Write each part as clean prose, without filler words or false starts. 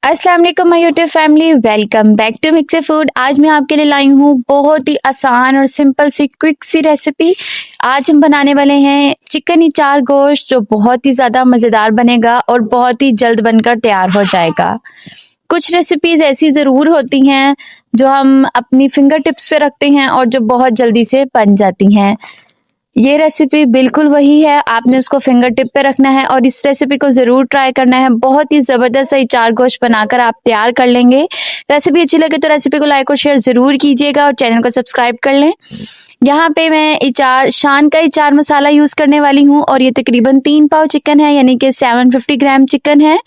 अस्सलाम वालेकुम my YouTube family, welcome back to mix food. आज मैं आपके लिए लाई हूँ बहुत ही आसान और सिंपल सी क्विक सी रेसिपी। आज हम बनाने वाले हैं चिकन अचार गोश्त, जो बहुत ही ज़्यादा मज़ेदार बनेगा और बहुत ही जल्द बनकर तैयार हो जाएगा। कुछ रेसिपीज़ ऐसी ज़रूर होती हैं जो हम अपनी फिंगर टिप्स पे रखते हैं और जो बहुत जल्दी से बन जाती हैं। ये रेसिपी बिल्कुल वही है, आपने उसको फिंगर टिप पे रखना है और इस रेसिपी को ज़रूर ट्राई करना है। बहुत ही ज़बरदस्त सा अचार गोश्त बनाकर आप तैयार कर लेंगे। रेसिपी अच्छी लगे तो रेसिपी को लाइक और शेयर ज़रूर कीजिएगा और चैनल को सब्सक्राइब कर लें। यहाँ पे मैं शान का अचार मसाला यूज़ करने वाली हूँ और ये तकरीबन 3 पाव चिकन है, यानी कि 750 ग्राम चिकन है।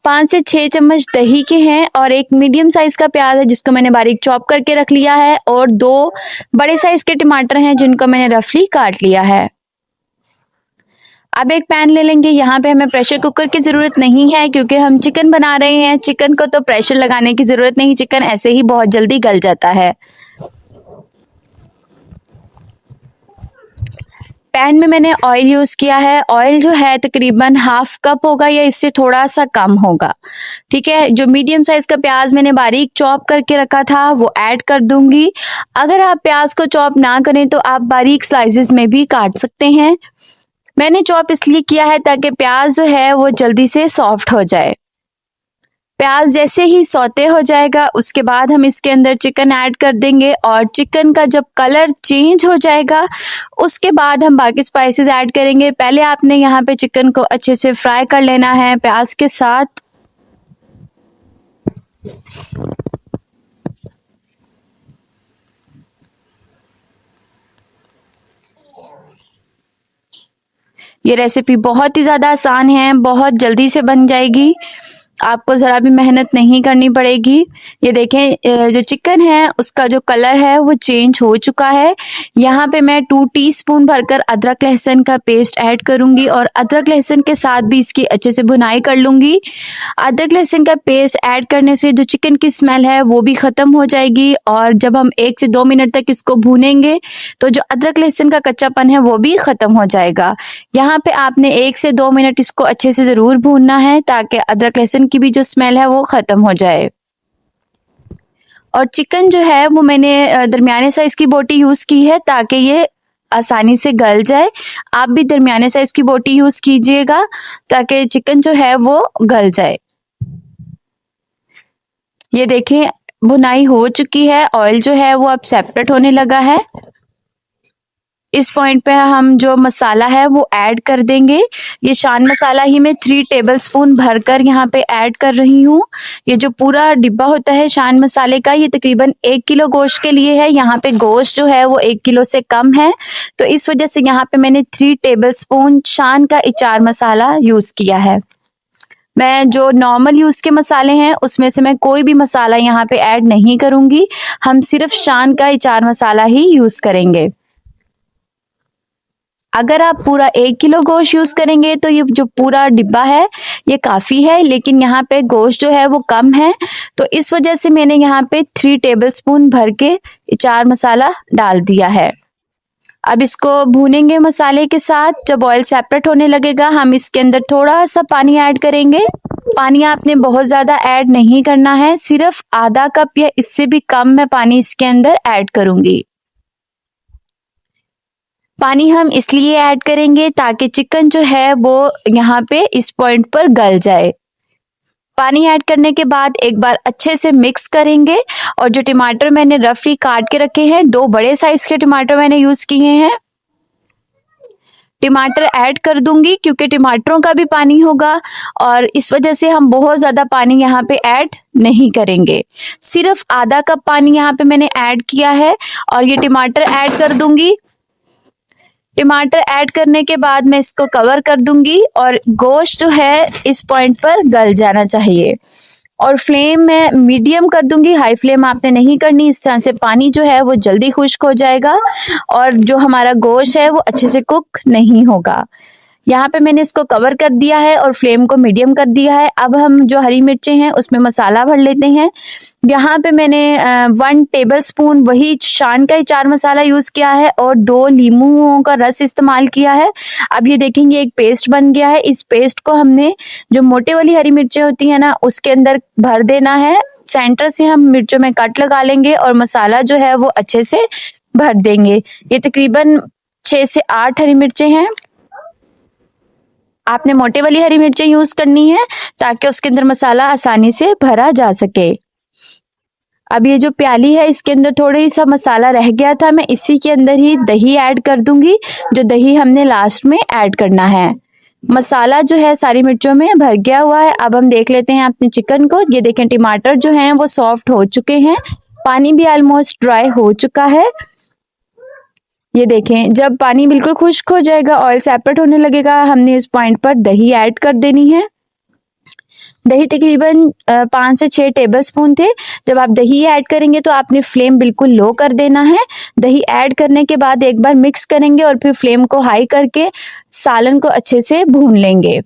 5 से 6 चम्मच दही के हैं और एक मीडियम साइज़ का प्याज है जिसको मैंने बारीक चॉप करके रख लिया है, और 2 बड़े साइज़ के टमाटर हैं जिनको मैंने रफली काट लिया है। अब एक पैन ले लेंगे। यहाँ पे हमें प्रेशर कुकर की ज़रूरत नहीं है क्योंकि हम चिकन बना रहे हैं। चिकन को तो प्रेशर लगाने की ज़रूरत नहीं, चिकन ऐसे ही बहुत जल्दी गल जाता है। पैन में मैंने ऑयल यूज़ किया है। ऑयल जो है तकरीबन हाफ कप होगा या इससे थोड़ा सा कम होगा, ठीक है। जो मीडियम साइज़ का प्याज मैंने बारीक चॉप करके रखा था वो ऐड कर दूंगी। अगर आप प्याज को चॉप ना करें तो आप बारीक स्लाइसेस में भी काट सकते हैं। मैंने चॉप इसलिए किया है ताकि प्याज जो है वो जल्दी से सॉफ्ट हो जाए। प्याज जैसे ही सौते हो जाएगा उसके बाद हम इसके अंदर चिकन ऐड कर देंगे, और चिकन का जब कलर चेंज हो जाएगा उसके बाद हम बाकी स्पाइसेस ऐड करेंगे। पहले आपने यहाँ पे चिकन को अच्छे से फ्राई कर लेना है प्याज के साथ। ये रेसिपी बहुत ही ज़्यादा आसान है, बहुत जल्दी से बन जाएगी, आपको ज़रा भी मेहनत नहीं करनी पड़ेगी। ये देखें, जो चिकन है उसका जो कलर है वो चेंज हो चुका है। यहाँ पे मैं 2 टीस्पून भरकर अदरक लहसुन का पेस्ट ऐड करूँगी और अदरक लहसुन के साथ भी इसकी अच्छे से भुनाई कर लूँगी। अदरक लहसुन का पेस्ट ऐड करने से जो चिकन की स्मेल है वो भी ख़त्म हो जाएगी, और जब हम 1 से 2 मिनट तक इसको भूनेंगे तो जो अदरक लहसुन का कच्चापन है वो भी ख़त्म हो जाएगा। यहाँ पे आपने 1 से 2 मिनट इसको अच्छे से ज़रूर भूनना है ताकि अदरक लहसुन की भी जो स्मेल है वो ख़त्म हो जाए। और चिकन जो है वो मैंने दरमियाने साइज़ की बोटी यूज़ की है ताकि ये आसानी से गल जाए। आप भी दरमियाने साइज़ की बोटी यूज़ कीजिएगा ताकि चिकन जो है वो गल जाए। ये देखें, भुनाई हो चुकी है, ऑयल जो है वो अब सेपरेट होने लगा है। इस पॉइंट पे हम जो मसाला है वो ऐड कर देंगे। ये शान मसाला ही मैं 3 टेबलस्पून भरकर यहाँ पे ऐड कर रही हूँ। ये जो पूरा डिब्बा होता है शान मसाले का, ये तकरीबन 1 किलो गोश्त के लिए है। यहाँ पे गोश्त जो है वो 1 किलो से कम है, तो इस वजह से यहाँ पे मैंने 3 टेबलस्पून शान का अचार मसाला यूज़ किया है। मैं जो नॉर्मल यूज़ के मसाले हैं उसमें से मैं कोई भी मसाला यहाँ पे ऐड नहीं करूँगी, हम सिर्फ शान का अचार मसाला ही यूज़ करेंगे। अगर आप पूरा 1 किलो गोश्त यूज़ करेंगे तो ये जो पूरा डिब्बा है ये काफ़ी है, लेकिन यहाँ पे गोश्त जो है वो कम है, तो इस वजह से मैंने यहाँ पे 3 टेबलस्पून भर के अचार मसाला डाल दिया है। अब इसको भूनेंगे मसाले के साथ। जब ऑयल सेपरेट होने लगेगा हम इसके अंदर थोड़ा सा पानी ऐड करेंगे। पानी आपने बहुत ज़्यादा ऐड नहीं करना है, सिर्फ आधा कप या इससे भी कम मैं पानी इसके अंदर ऐड करूँगी। पानी हम इसलिए ऐड करेंगे ताकि चिकन जो है वो यहाँ पे इस पॉइंट पर गल जाए। पानी ऐड करने के बाद एक बार अच्छे से मिक्स करेंगे, और जो टमाटर मैंने रफली काट के रखे हैं, 2 बड़े साइज के टमाटर मैंने यूज़ किए हैं। टमाटर ऐड कर दूंगी क्योंकि टमाटरों का भी पानी होगा, और इस वजह से हम बहुत ज़्यादा पानी यहाँ पे ऐड नहीं करेंगे। सिर्फ आधा कप पानी यहाँ पे मैंने ऐड किया है और ये टमाटर ऐड कर दूंगी। टमाटर ऐड करने के बाद मैं इसको कवर कर दूंगी, और गोश्त जो है इस पॉइंट पर गल जाना चाहिए। और फ्लेम मैं मीडियम कर दूंगी, हाई फ्लेम आपने नहीं करनी, इस तरह से पानी जो है वो जल्दी खुश्क हो जाएगा और जो हमारा गोश्त है वो अच्छे से कुक नहीं होगा। यहाँ पे मैंने इसको कवर कर दिया है और फ्लेम को मीडियम कर दिया है। अब हम जो हरी मिर्चें हैं उसमें मसाला भर लेते हैं। यहाँ पे मैंने 1 टेबलस्पून वही शान का ही चाट मसाला यूज़ किया है और 2 नींबुओं का रस इस्तेमाल किया है। अब ये देखेंगे एक पेस्ट बन गया है। इस पेस्ट को हमने जो मोटे वाली हरी मिर्चें होती हैं ना उसके अंदर भर देना है। सेंटर से हम मिर्चों में कट लगा लेंगे और मसाला जो है वो अच्छे से भर देंगे। ये तकरीबन 6 से 8 हरी मिर्चें हैं। आपने मोटे वाली हरी मिर्चें यूज करनी है ताकि उसके अंदर मसाला आसानी से भरा जा सके। अब ये जो प्याली है इसके अंदर थोड़ी सा मसाला रह गया था, मैं इसी के अंदर ही दही ऐड कर दूंगी, जो दही हमने लास्ट में ऐड करना है। मसाला जो है सारी मिर्चों में भर गया हुआ है। अब हम देख लेते हैं अपने चिकन को। ये देखें टमाटर जो हैं वो सॉफ्ट हो चुके हैं, पानी भी ऑलमोस्ट ड्राई हो चुका है। ये देखें जब पानी बिल्कुल खुश्क हो जाएगा, ऑयल सेपरेट होने लगेगा, हमने इस पॉइंट पर दही ऐड कर देनी है। दही तकरीबन 5 से 6 टेबलस्पून थे। जब आप दही ऐड करेंगे तो आपने फ्लेम बिल्कुल लो कर देना है। दही ऐड करने के बाद एक बार मिक्स करेंगे और फिर फ्लेम को हाई करके सालन को अच्छे से भून लेंगे।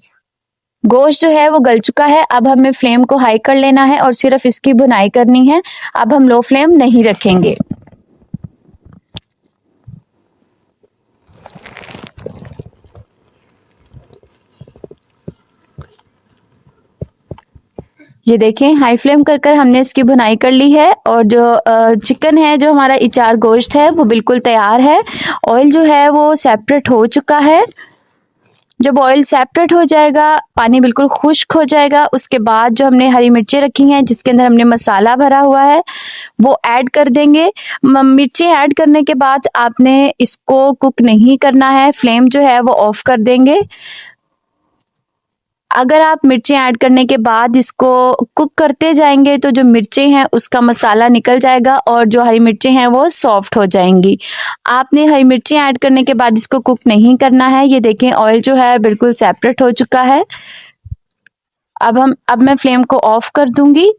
गोश्त जो है वो गल चुका है। अब हमें फ्लेम को हाई कर लेना है और सिर्फ इसकी भुनाई करनी है। अब हम लो फ्लेम नहीं रखेंगे। ये देखें हाई फ्लेम कर कर हमने इसकी भुनाई कर ली है और जो चिकन है, जो हमारा इचार गोश्त है वो बिल्कुल तैयार है। ऑयल जो है वो सेपरेट हो चुका है। जब ऑयल सेपरेट हो जाएगा, पानी बिल्कुल खुश्क हो जाएगा, उसके बाद जो हमने हरी मिर्चें रखी हैं जिसके अंदर हमने मसाला भरा हुआ है वो ऐड कर देंगे। मिर्चें ऐड करने के बाद आपने इसको कुक नहीं करना है, फ्लेम जो है वो ऑफ कर देंगे। अगर आप मिर्चें ऐड करने के बाद इसको कुक करते जाएंगे तो जो मिर्चें हैं उसका मसाला निकल जाएगा और जो हरी मिर्चें हैं वो सॉफ्ट हो जाएंगी। आपने हरी मिर्चें ऐड करने के बाद इसको कुक नहीं करना है। ये देखें ऑयल जो है बिल्कुल सेपरेट हो चुका है। अब मैं फ्लेम को ऑफ कर दूंगी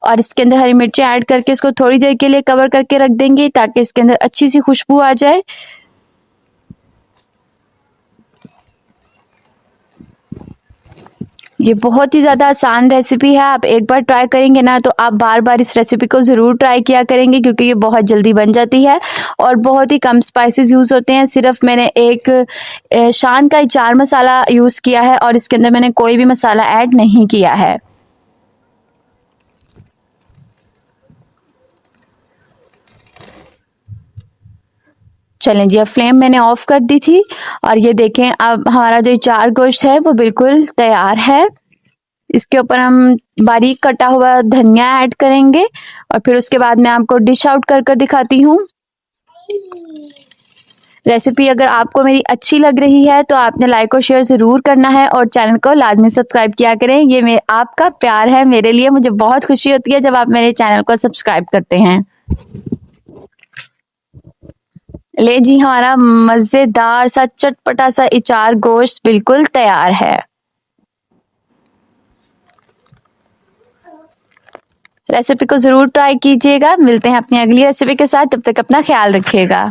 और इसके अंदर हरी मिर्चें ऐड करके इसको थोड़ी देर के लिए कवर करके रख देंगे ताकि इसके अंदर अच्छी सी खुशबू आ जाए। ये बहुत ही ज़्यादा आसान रेसिपी है। आप एक बार ट्राई करेंगे ना तो आप बार बार इस रेसिपी को ज़रूर ट्राई किया करेंगे, क्योंकि ये बहुत जल्दी बन जाती है और बहुत ही कम स्पाइसेस यूज़ होते हैं। सिर्फ मैंने एक शान का चार मसाला यूज़ किया है और इसके अंदर मैंने कोई भी मसाला ऐड नहीं किया है। चलें जी, अब फ्लेम मैंने ऑफ कर दी थी और ये देखें अब हमारा जो चार गोश्त है वो बिल्कुल तैयार है। इसके ऊपर हम बारीक कटा हुआ धनिया ऐड करेंगे और फिर उसके बाद मैं आपको डिश आउट कर कर दिखाती हूँ। रेसिपी अगर आपको मेरी अच्छी लग रही है तो आपने लाइक और शेयर ज़रूर करना है और चैनल को लाजमी सब्सक्राइब किया करें। ये आपका प्यार है मेरे लिए, मुझे बहुत खुशी होती है जब आप मेरे चैनल को सब्सक्राइब करते हैं। ले जी, हमारा मज़ेदार सा चटपटा सा इचार गोश्त बिल्कुल तैयार है। रेसिपी को ज़रूर ट्राई कीजिएगा। मिलते हैं अपनी अगली रेसिपी के साथ, तब तक अपना ख्याल रखिएगा।